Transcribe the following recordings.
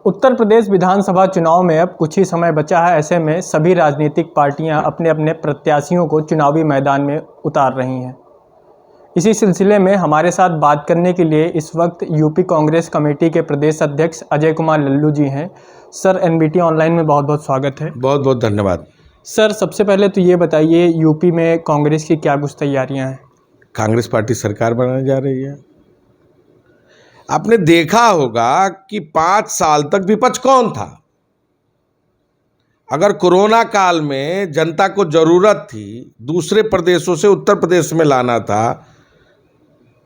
उत्तर प्रदेश विधानसभा चुनाव में अब कुछ ही समय बचा है। ऐसे में सभी राजनीतिक पार्टियां अपने अपने प्रत्याशियों को चुनावी मैदान में उतार रही हैं। इसी सिलसिले में हमारे साथ बात करने के लिए इस वक्त यूपी कांग्रेस कमेटी के प्रदेश अध्यक्ष अजय कुमार लल्लू जी हैं। सर, एनबीटी ऑनलाइन में बहुत बहुत स्वागत है। बहुत बहुत धन्यवाद। सर, सबसे पहले तो ये बताइए, यूपी में कांग्रेस की क्या कुछ तैयारियां हैं? कांग्रेस पार्टी सरकार बनाने जा रही है। आपने देखा होगा कि 5 साल तक विपक्ष कौन था। अगर कोरोना काल में जनता को जरूरत थी, दूसरे प्रदेशों से उत्तर प्रदेश में लाना था,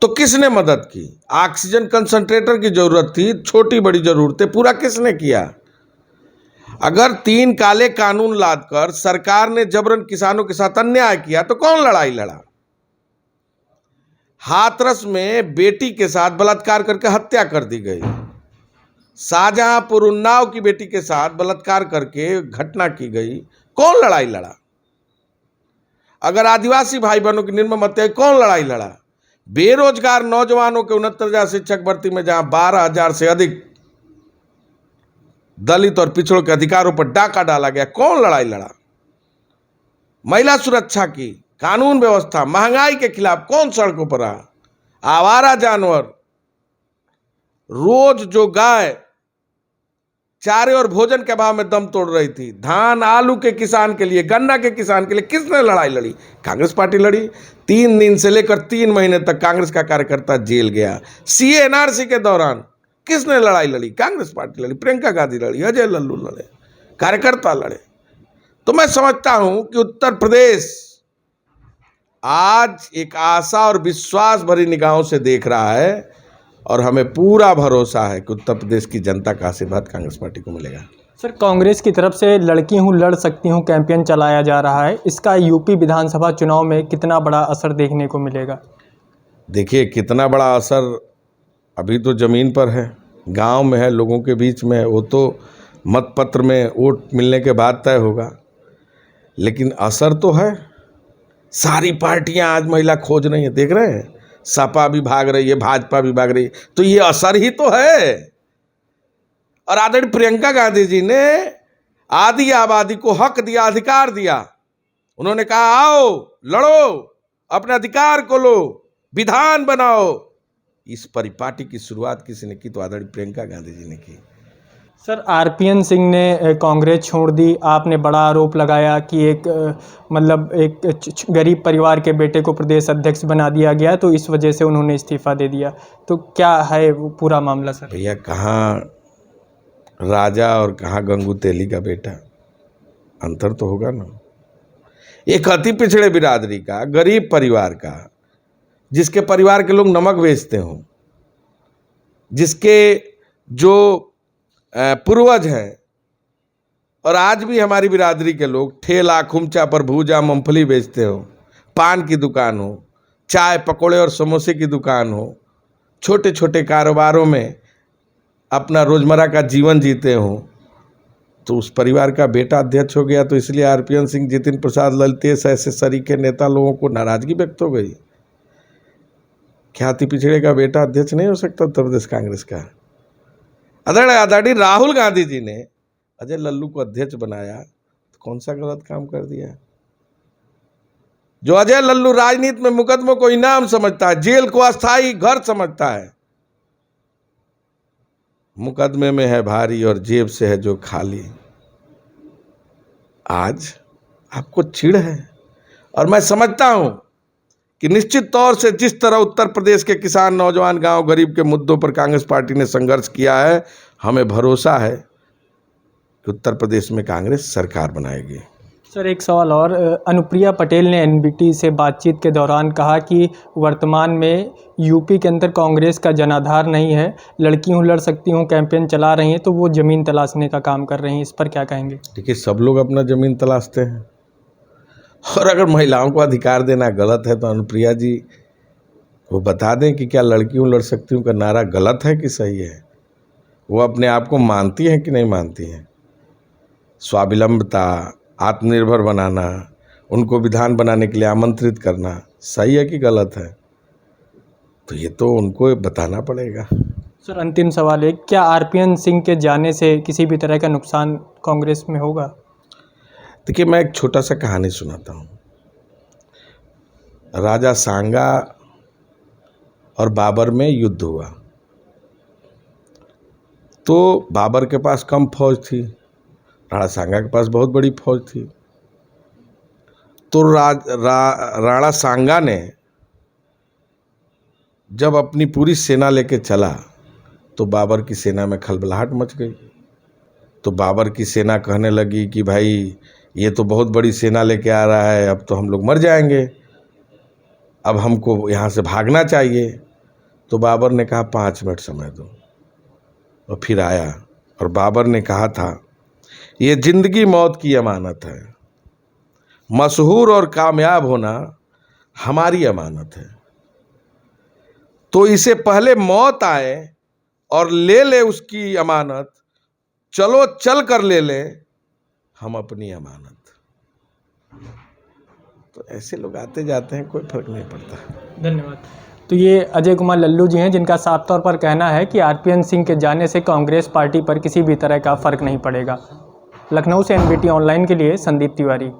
तो किसने मदद की? ऑक्सीजन कंसंट्रेटर की जरूरत थी, छोटी बड़ी जरूरतें पूरा किसने किया? अगर 3 काले कानून लादकर सरकार ने जबरन किसानों के साथ अन्याय किया तो कौन लड़ाई लड़ा? हाथरस में बेटी के साथ बलात्कार करके हत्या कर दी गई। शाहजहांपुर उन्नाव की बेटी के साथ बलात्कार करके घटना की गई, कौन लड़ाई लड़ा? अगर आदिवासी भाई बहनों की निर्मम हत्या, कौन लड़ाई लड़ा? बेरोजगार नौजवानों के 69,000 शिक्षक भर्ती में जहां 12,000 से अधिक दलित और पिछड़ों के अधिकारों पर डाका डाला गया, कौन लड़ाई लड़ा? महिला सुरक्षा की, कानून व्यवस्था, महंगाई के खिलाफ कौन सड़कों पर रहा? आवारा जानवर, रोज जो गाय चारे और भोजन के अभाव में दम तोड़ रही थी, धान आलू के किसान के लिए, गन्ना के किसान के लिए किसने लड़ाई लड़ी? कांग्रेस पार्टी लड़ी। 3 दिन से लेकर 3 महीने तक कांग्रेस का कार्यकर्ता जेल गया। सीए एनआरसी के दौरान किसने लड़ाई लड़ी? कांग्रेस पार्टी लड़ी। प्रियंका गांधी लड़ी, अजय लल्लू लड़े, कार्यकर्ता लड़े। तो मैं समझता हूं कि उत्तर प्रदेश आज एक आशा और विश्वास भरी निगाहों से देख रहा है और हमें पूरा भरोसा है कि उत्तर प्रदेश की जनता का आशीर्वाद कांग्रेस पार्टी को मिलेगा। सर, कांग्रेस की तरफ से लड़की हूँ लड़ सकती हूँ कैंपेन चलाया जा रहा है। इसका यूपी विधानसभा चुनाव में कितना बड़ा असर देखने को मिलेगा? देखिए, कितना बड़ा असर अभी तो ज़मीन पर है, गांव में है, लोगों के बीच में है। वो तो मतपत्र में वोट मिलने के बाद तय होगा, लेकिन असर तो है। सारी पार्टियां आज महिला खोज रही हैं, देख रहे हैं। सपा भी भाग रही है, भाजपा भी भाग रही है, तो ये असर ही तो है। और आदरणीय प्रियंका गांधी जी ने आदि आबादी को हक दिया, अधिकार दिया। उन्होंने कहा, आओ लड़ो, अपने अधिकार को लो, विधान बनाओ। इस परिपाटी की शुरुआत किसी ने की? तो आदरणीय प्रियंका गांधी जी ने की। सर, आरपीएन सिंह ने कांग्रेस छोड़ दी। आपने बड़ा आरोप लगाया कि एक गरीब परिवार के बेटे को प्रदेश अध्यक्ष बना दिया गया, तो इस वजह से उन्होंने इस्तीफा दे दिया। तो क्या है वो पूरा मामला सर? भैया, कहाँ राजा और कहाँ गंगू तेली का बेटा, अंतर तो होगा ना। एक अति पिछड़े बिरादरी का, गरीब परिवार का, जिसके परिवार के लोग नमक बेचते हों, जिसके जो पूर्वज हैं, और आज भी हमारी बिरादरी के लोग ठेला खुमचा पर भूजा मूंगफली बेचते हो, पान की दुकान हो, चाय पकौड़े और समोसे की दुकान हो, छोटे छोटे कारोबारों में अपना रोजमर्रा का जीवन जीते हो, तो उस परिवार का बेटा अध्यक्ष हो गया। तो इसलिए आरपीएन सिंह, जितिन प्रसाद, ललितेश ऐसे सरीखे नेता लोगों को नाराजगी व्यक्त हो गई। क्या अति पिछड़े का बेटा अध्यक्ष नहीं हो सकता उत्तर प्रदेश कांग्रेस का? आदरणीय राहुल गांधी जी ने अजय लल्लू को अध्यक्ष बनाया, तो कौन सा गलत काम कर दिया? जो अजय लल्लू राजनीति में मुकदमों को इनाम समझता है, जेल को अस्थायी घर समझता है, मुकदमे में है भारी और जेब से है जो खाली। आज आपको चिढ़ है, और मैं समझता हूं कि निश्चित तौर से जिस तरह उत्तर प्रदेश के किसान, नौजवान, गांव गरीब के मुद्दों पर कांग्रेस पार्टी ने संघर्ष किया है, हमें भरोसा है कि उत्तर प्रदेश में कांग्रेस सरकार बनाएगी। सर, एक सवाल और। अनुप्रिया पटेल ने एनबीटी से बातचीत के दौरान कहा कि वर्तमान में यूपी के अंदर कांग्रेस का जनाधार नहीं है, लड़की हूँ लड़ सकती हूँ कैंपेन चला रही हैं, तो वो ज़मीन तलाशने का काम कर रही हैं। इस पर क्या कहेंगे? देखिए, सब लोग अपना ज़मीन तलाशते हैं, और अगर महिलाओं को अधिकार देना गलत है तो अनुप्रिया जी वो बता दें कि क्या लड़की हूँ लड़ सकती हूँ का नारा गलत है कि सही है। वो अपने आप को मानती हैं कि नहीं मानती हैं? स्वावलंबता, आत्मनिर्भर बनाना, उनको विधान बनाने के लिए आमंत्रित करना सही है कि गलत है? तो ये तो उनको बताना पड़ेगा। सर अंतिम सवाल है, क्या आरपीएन सिंह के जाने से किसी भी तरह का नुकसान कांग्रेस में होगा? देखिए, मैं एक छोटा सा कहानी सुनाता हूँ। राजा सांगा और बाबर में युद्ध हुआ, तो बाबर के पास कम फौज थी, राणा सांगा के पास बहुत बड़ी फौज थी। तो राणा सांगा ने जब अपनी पूरी सेना लेके चला तो बाबर की सेना में खलबलाहट मच गई। तो बाबर की सेना कहने लगी कि भाई ये तो बहुत बड़ी सेना लेके आ रहा है, अब तो हम लोग मर जाएंगे, अब हमको यहाँ से भागना चाहिए। तो बाबर ने कहा 5 मिनट समय दो, और फिर आया और बाबर ने कहा था ये जिंदगी मौत की अमानत है, मशहूर और कामयाब होना हमारी अमानत है, तो इसे पहले मौत आए और ले ले उसकी अमानत, चलो चल कर ले ले हम अपनी अमानत। तो ऐसे लोग आते जाते हैं, कोई फर्क नहीं पड़ता। धन्यवाद। तो ये अजय कुमार लल्लू जी हैं, जिनका साफ तौर पर कहना है कि आरपीएन सिंह के जाने से कांग्रेस पार्टी पर किसी भी तरह का फर्क नहीं पड़ेगा। लखनऊ से एनबीटी ऑनलाइन के लिए संदीप तिवारी।